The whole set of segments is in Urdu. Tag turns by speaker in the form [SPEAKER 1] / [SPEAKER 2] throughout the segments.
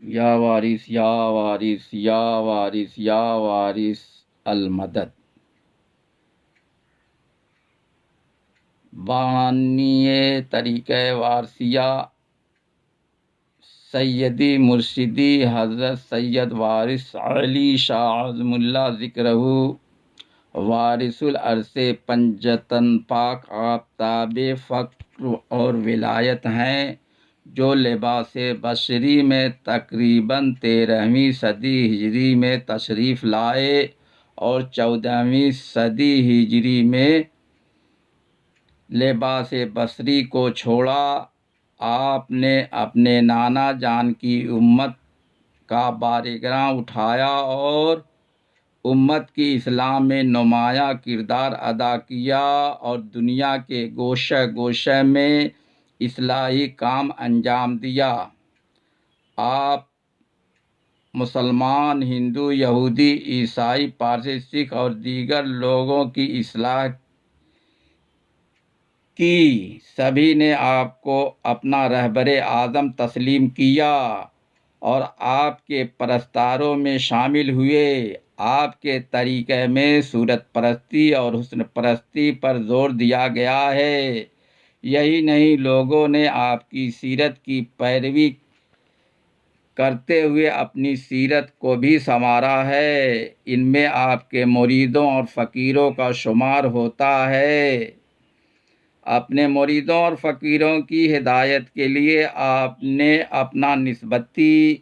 [SPEAKER 1] یا وارث یا وارث یا وارث یا وارث المدد۔ بانی طریقہ وارثیہ سیدی مرشدی حضرت سید وارث علی شاہ اعظم اللہ ذکرہ وارث العرش پنجتن پاک آفتاب فقر اور ولایت ہیں، جو لباس بشری میں تقریباً 13ویں صدی ہجری میں تشریف لائے اور 14ویں صدی ہجری میں لباس بصری کو چھوڑا۔ آپ نے اپنے نانا جان کی امت کا بارگراں اٹھایا اور امت کی اصلاح میں نمایاں کردار ادا کیا اور دنیا کے گوشہ گوشہ میں اصلاحی کام انجام دیا۔ آپ مسلمان، ہندو، یہودی، عیسائی، پارسی، سکھ اور دیگر لوگوں کی اصلاح کی، سبھی نے آپ کو اپنا رہبر اعظم تسلیم کیا اور آپ کے پرستاروں میں شامل ہوئے۔ آپ کے طریقے میں صورت پرستی اور حسن پرستی پر زور دیا گیا ہے۔ یہی نہیں، لوگوں نے آپ کی سیرت کی پیروی کرتے ہوئے اپنی سیرت کو بھی سنوارا ہے۔ ان میں آپ کے مریدوں اور فقیروں کا شمار ہوتا ہے۔ اپنے مریدوں اور فقیروں کی ہدایت کے لیے آپ نے اپنا نسبتی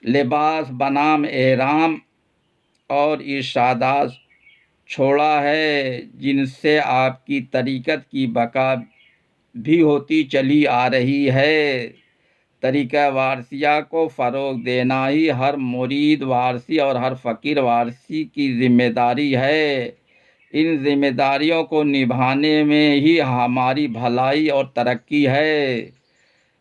[SPEAKER 1] لباس بنام احرام اور ارشادات چھوڑا ہے، جن سے آپ کی طریقت کی بقا بھی ہوتی چلی آ رہی ہے۔ طریقہ وارثیہ کو فروغ دینا ہی ہر مرید وارثی اور ہر فقیر وارثی کی ذمہ داری ہے۔ ان ذمہ داریوں کو نبھانے میں ہی ہماری بھلائی اور ترقی ہے۔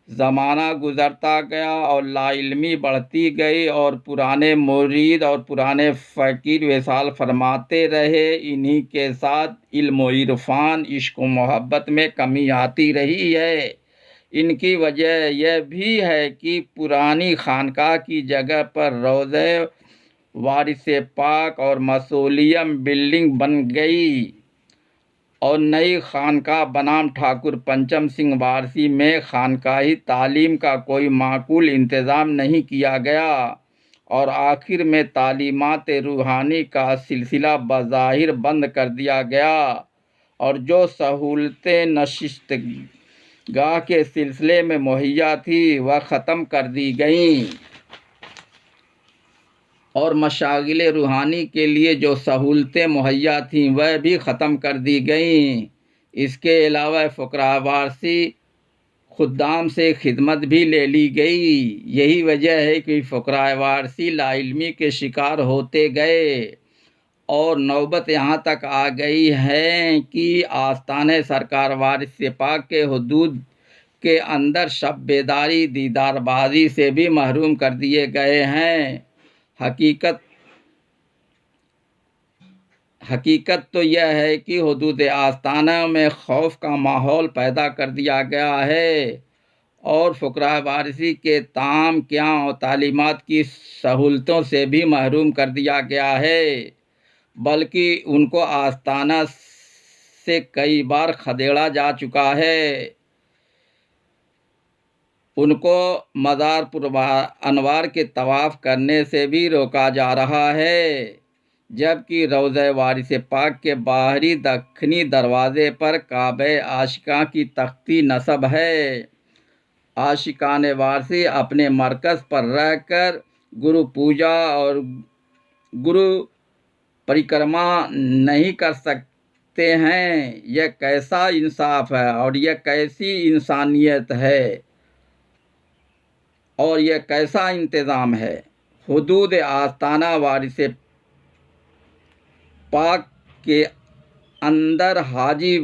[SPEAKER 1] زمانہ گزرتا گیا اور لا علمی بڑھتی گئی اور پرانے مرید اور پرانے فقیر وصال فرماتے رہے۔ انہی کے ساتھ علم و عرفان، عشق و محبت میں کمی آتی رہی ہے۔ ان کی وجہ یہ بھی ہے کہ پرانی خانقاہ کی جگہ پر روضہ وارث پاک اور موسولیم بلڈنگ بن گئی اور نئی خانقاہ بنام ٹھاکر پنچم سنگھ وارثی میں خانقاہی تعلیم کا کوئی معقول انتظام نہیں کیا گیا اور آخر میں تعلیمات روحانی کا سلسلہ بظاہر بند کر دیا گیا اور جو سہولتیں نشست گاہ کے سلسلے میں مہیا تھی وہ ختم کر دی گئیں اور مشاغل روحانی کے لیے جو سہولتیں مہیا تھیں وہ بھی ختم کر دی گئیں۔ اس کے علاوہ فقراء وارثی خدام سے خدمت بھی لے لی گئی۔ یہی وجہ ہے کہ فقراء وارثی لا علمی کے شکار ہوتے گئے اور نوبت یہاں تک آ گئی ہے کہ آستانِ سرکار وارث پاک کے حدود کے اندر شب بیداری دیدار بازی سے بھی محروم کر دیے گئے ہیں۔ حقیقت تو یہ ہے کہ حدود آستانہ میں خوف کا ماحول پیدا کر دیا گیا ہے اور فقراء وارثی کے طعام، قیام اور تعلیمات کی سہولتوں سے بھی محروم کر دیا گیا ہے، بلکہ ان کو آستانہ سے کئی بار کھدیڑا جا چکا ہے۔ ان کو مزار پر انوار کے طواف کرنے سے بھی روکا جا رہا ہے، جبکہ روضہ وارث پاک کے باہری دکنی دروازے پر کعبہ عاشقاں کی تختی نصب ہے۔ عاشقان وارثی اپنے مرکز پر رہ کر گرو پوجا اور گرو پریکرما نہیں کر سکتے ہیں۔ یہ کیسا انصاف ہے اور یہ کیسی انسانیت ہے اور یہ کیسا انتظام ہے۔ حدود آستانہ وارث پاک کے اندر حاجی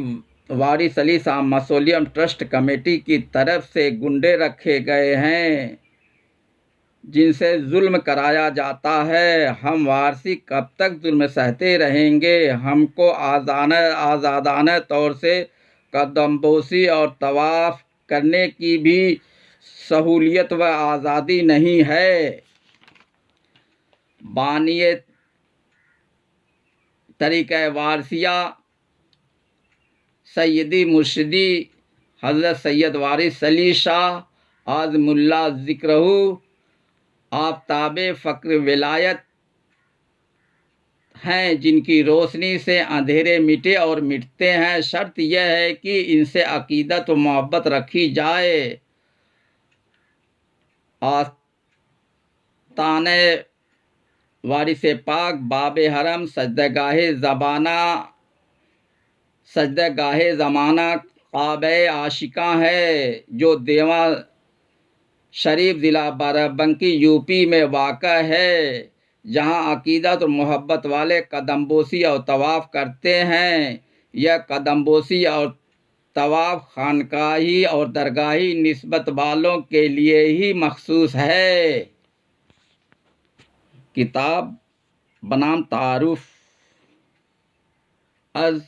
[SPEAKER 1] وارث علی شاہ موسولیم ٹرسٹ کمیٹی کی طرف سے گنڈے رکھے گئے ہیں جن سے ظلم کرایا جاتا ہے۔ ہم وارثی کب تک ظلم سہتے رہیں گے؟ ہم کو آزادانہ طور سے قدم بوسی اور طواف کرنے کی بھی سہولیت و آزادی نہیں ہے۔ بانی طریقہ وارثیہ سیدی مرشدی حضرت سید وارث علی شاہ اعظم اللہ ذکرہ آفتاب فقر ولایت ہیں، جن کی روشنی سے اندھیرے مٹے اور مٹتے ہیں۔ شرط یہ ہے کہ ان سے عقیدت و محبت رکھی جائے۔ آستانہ وارث پاک باب حرم سجدہ گاہ زمانہ کعبہ عاشقاں ہے، جو دیواں شریف ضلع بارابنکی یوپی میں واقع ہے، جہاں عقیدت اور محبت والے قدم بوسی اور طواف کرتے ہیں۔ یہ قدم بوسی اور طواف خانقاہی اور درگاہی نسبت والوں کے لیے ہی مخصوص ہے۔ کتاب بنام تعارف از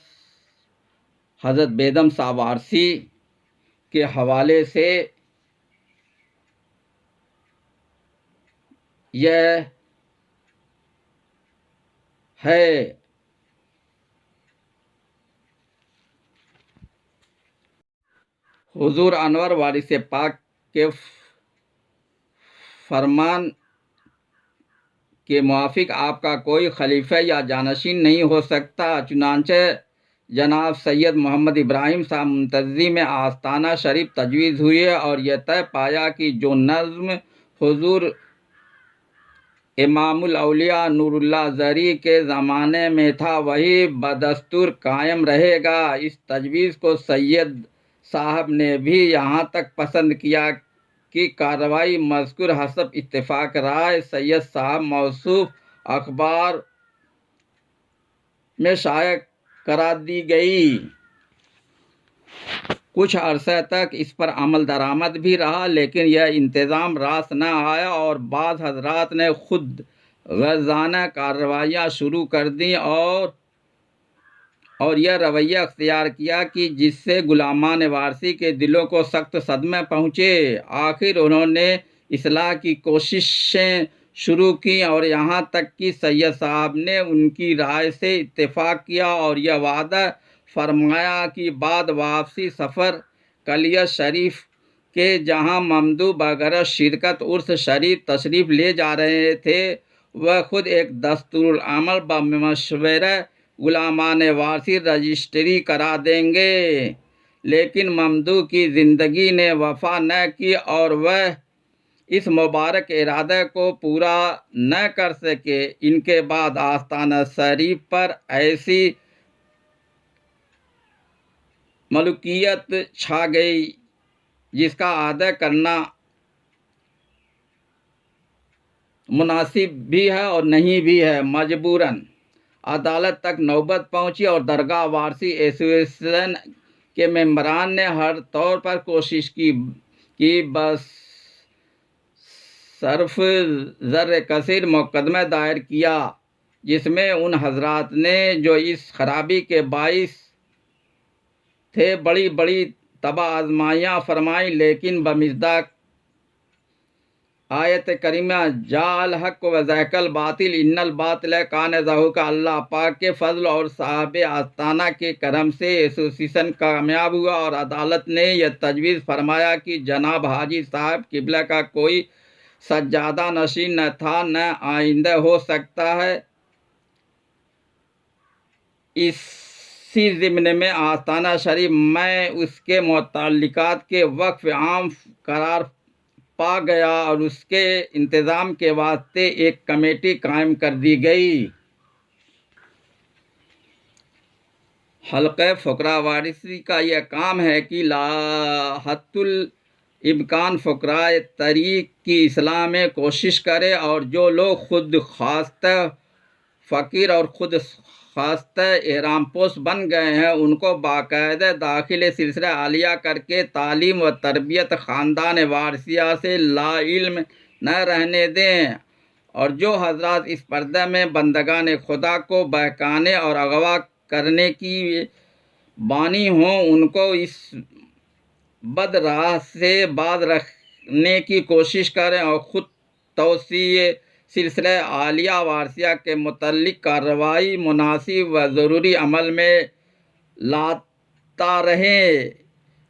[SPEAKER 1] حضرت بیدم شاہ وارثی کے حوالے سے یہ ہے: حضور انور وارث پاک کے فرمان کے موافق آپ کا کوئی خلیفہ یا جانشین نہیں ہو سکتا۔ چنانچہ جناب سید محمد ابراہیم شاہ منتظری میں آستانہ شریف تجویز ہوئی اور یہ طے پایا کہ جو نظم حضور امام الاولیاء نور اللہ زرعی کے زمانے میں تھا، وہی بدستور قائم رہے گا۔ اس تجویز کو سید صاحب نے بھی یہاں تک پسند کیا کہ کارروائی مذکور حسب اتفاق رائے سید صاحب موصوف اخبار میں شائع کرا دی گئی۔ کچھ عرصے تک اس پر عمل درآمد بھی رہا، لیکن یہ انتظام راست نہ آیا اور بعض حضرات نے خود غرضانہ کارروائیاں شروع کر دیں اور یہ رویہ اختیار کیا کہ جس سے غلامان وارثی کے دلوں کو سخت صدمے پہنچے۔ آخر انہوں نے اصلاح کی کوششیں شروع کیں اور یہاں تک کہ سید صاحب نے ان کی رائے سے اتفاق کیا اور یہ وعدہ فرمایا کہ بعد واپسی سفر کلیت شریف کے جہاں ممدوح بغیر شرکت عرس شریف تشریف لے جا رہے تھے، وہ خود ایک دستورالعمل بمشورہ غلامان وارثی رجسٹری کرا دیں گے۔ لیکن ممدوح کی زندگی نے وفا نہ کی اور وہ اس مبارک ارادے کو پورا نہ کر سکے۔ ان کے بعد آستانہ شریف پر ایسی ملوکیت چھا گئی جس کا ادا کرنا مناسب بھی ہے اور نہیں بھی ہے۔ مجبوراً عدالت تک نوبت پہنچی اور درگاہ وارثی ایسوسی ایشن کے ممبران نے ہر طور پر کوشش کی بس صرف زر کثیر مقدمہ دائر کیا، جس میں ان حضرات نے جو اس خرابی کے باعث تھے بڑی بڑی تباہ آزمائیاں فرمائیں، لیکن بمصداق آیت کریمہ جاء الحق و زہق الباطل ان الباطل کان زہوقا، اللہ پاک کے فضل اور صاحب آستانہ کے کرم سے ایسوسی ایشن کامیاب ہوا اور عدالت نے یہ تجویز فرمایا کہ جناب حاجی صاحب قبلہ کا کوئی سجادہ نشین نہ تھا، نہ آئندہ ہو سکتا ہے۔ اسی ضمن میں آستانہ شریف میں اس کے متعلقات کے وقف عام قرار پا گیا اور اس کے انتظام کے واسطے ایک کمیٹی قائم کر دی گئی۔ حلقہ فقراء وارثی کا یہ کام ہے کہ لاحت الامکان فقراء طریق کی اصلاح میں کوشش کرے اور جو لوگ خود خواستہ فقیر اور خود خواستہ احرام پوش بن گئے ہیں، ان کو باقاعدہ داخل سلسلہ عالیہ کر کے تعلیم و تربیت خاندان وارثیہ سے لا علم نہ رہنے دیں، اور جو حضرات اس پردہ میں بندگان خدا کو بہکانے اور اغوا کرنے کی بانی ہوں، ان کو اس بد راہ سے باز کرنے کی کوشش کریں اور خود توسیع سلسلہ عالیہ وارثیہ کے متعلق کارروائی مناسب و ضروری عمل میں لاتا رہیں۔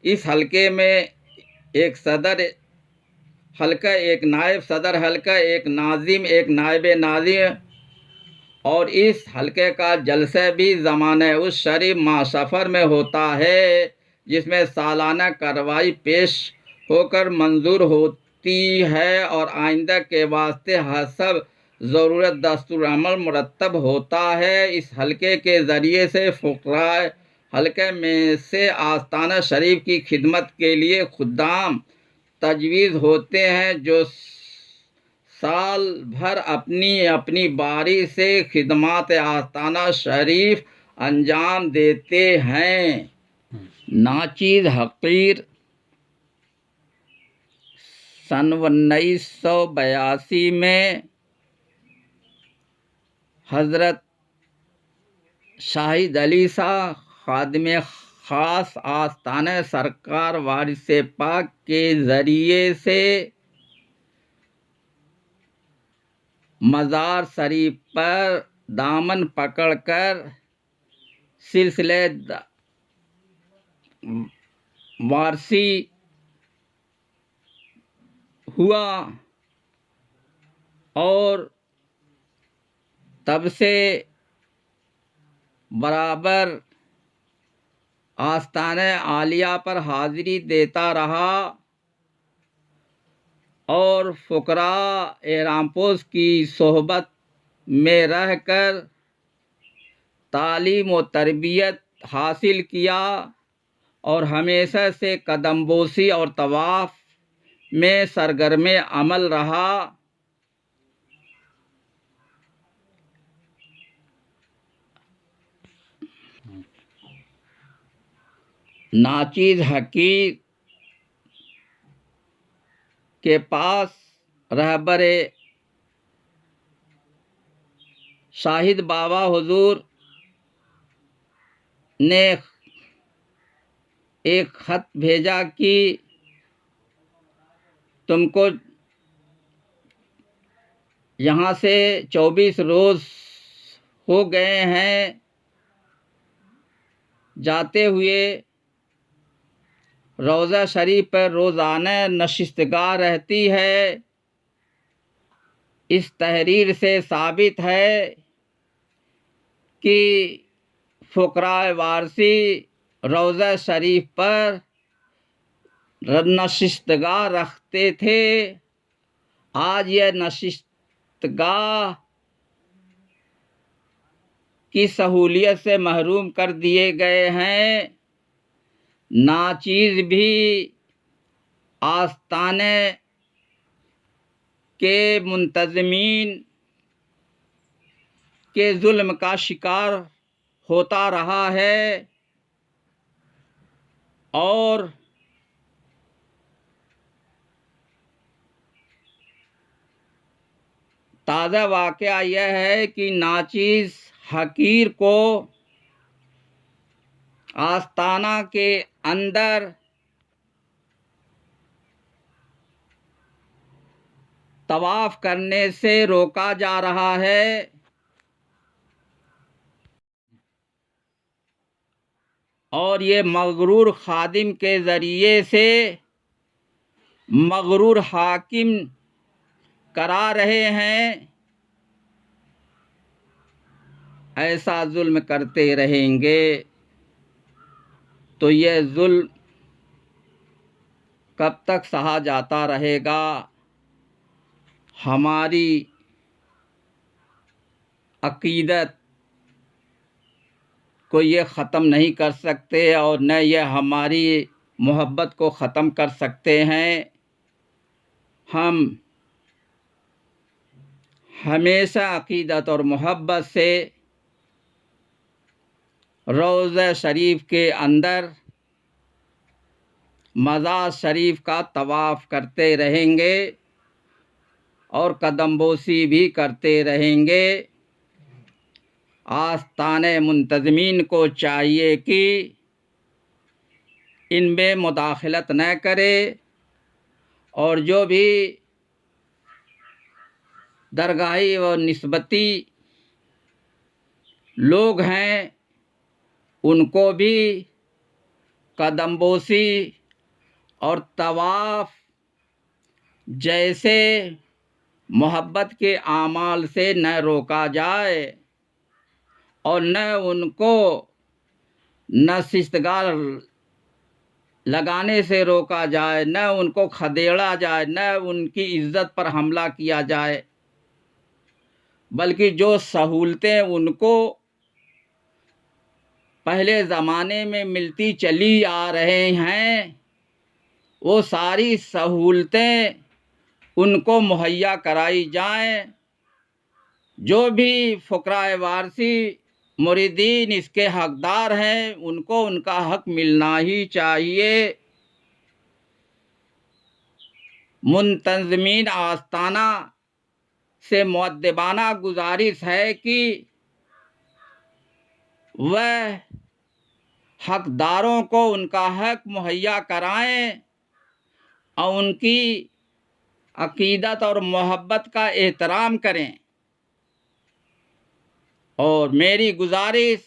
[SPEAKER 1] اس حلقے میں ایک صدر حلقہ، ایک نائب صدر حلقہ، ایک ناظم، ایک نائب ناظم، اور اس حلقے کا جلسہ بھی زمانہ اس شریف ماہ سفر میں ہوتا ہے، جس میں سالانہ کارروائی پیش ہو کر منظور ہوتی ہے اور آئندہ کے واسطے حسب ضرورت دستور عمل مرتب ہوتا ہے۔ اس حلقے کے ذریعے سے فقراء حلقے میں سے آستانہ شریف کی خدمت کے لیے خدام تجویز ہوتے ہیں، جو سال بھر اپنی اپنی باری سے خدمات آستانہ شریف انجام دیتے ہیں۔ ناچیز حقیر سن 1982 میں حضرت شاہد علی شاہ خادم خاص آستانہ سرکار وارث پاک کے ذریعے سے مزار شریف پر دامن پکڑ کر سلسلہ وارثی ہوا اور تب سے برابر آستانہ عالیہ پر حاضری دیتا رہا اور فقراء رامپوس کی صحبت میں رہ کر تعلیم و تربیت حاصل کیا اور ہمیشہ سے قدم بوسی اور طواف میں سرگرم عمل رہا۔ ناچیز حقیر کے پاس رہبر شاہد بابا حضور نے ایک خط بھیجا کہ تم کو یہاں سے 24 روز ہو گئے ہیں جاتے ہوئے، روضہ شریف پر روزانہ نشستگاہ رہتی ہے۔ اس تحریر سے ثابت ہے کہ فقراء وارثی روضہ شریف پر نشستگاہ رکھتے تھے۔ آج یہ نشستگاہ کی سہولیت سے محروم کر دیے گئے ہیں۔ ناچیز بھی آستانے کے منتظمین کے ظلم کا شکار ہوتا رہا ہے اور تازہ واقعہ یہ ہے کہ ناچیز حقیر کو آستانہ کے اندر طواف کرنے سے روکا جا رہا ہے اور یہ مغرور خادم کے ذریعے سے مغرور حاکم کرا رہے ہیں۔ ایسا ظلم کرتے رہیں گے تو یہ ظلم کب تک سہا جاتا رہے گا؟ ہماری عقیدت کو یہ ختم نہیں کر سکتے اور نہ یہ ہماری محبت کو ختم کر سکتے ہیں۔ ہم ہمیشہ عقیدت اور محبت سے روضہ شریف کے اندر مزار شریف کا طواف کرتے رہیں گے اور قدم بوسی بھی کرتے رہیں گے۔ آستانے منتظمین کو چاہیے کہ ان میں مداخلت نہ کرے اور جو بھی درگاہی و نسبتی لوگ ہیں ان کو بھی قدم بوسی اور طواف جیسے محبت کے اعمال سے نہ روکا جائے اور نہ ان کو نشستگاہ لگانے سے روکا جائے، نہ ان کو کھدیڑا جائے، نہ ان کی عزت پر حملہ کیا جائے، بلکہ جو سہولتیں ان کو پہلے زمانے میں ملتی چلی آ رہے ہیں وہ ساری سہولتیں ان کو مہیا کرائی جائیں۔ جو بھی فقراء وارثی مریدین اس کے حقدار ہیں ان کو ان کا حق ملنا ہی چاہیے۔ منتظمین آستانہ سے مؤدبانہ گزارش ہے کہ وہ حقداروں کو ان کا حق مہیا کرائیں اور ان کی عقیدت اور محبت کا احترام کریں۔ اور میری گزارش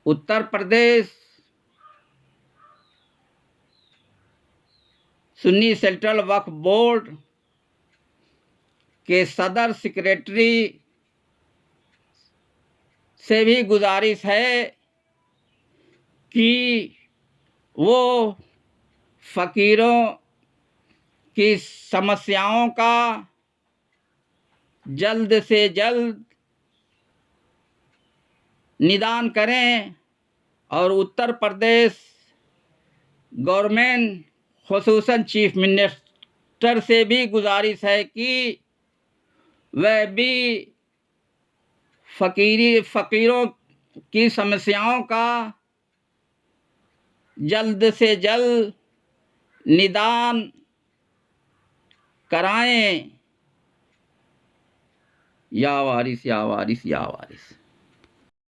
[SPEAKER 1] اتر پردیش سنی سینٹرل وقف بورڈ کے صدر سیکریٹری سے بھی گزارش ہے کہ وہ فقیروں کی سمسیاؤں کا جلد سے جلد نِدان کریں اور اتر پردیش گورنمنٹ خصوصاً چیف منسٹر سے بھی گزارش ہے کہ وہ بھی فقیروں کی سمسیاؤں کا جلد سے جلد نِدان کرائیں۔ یا وارث یا وارث یا وارث۔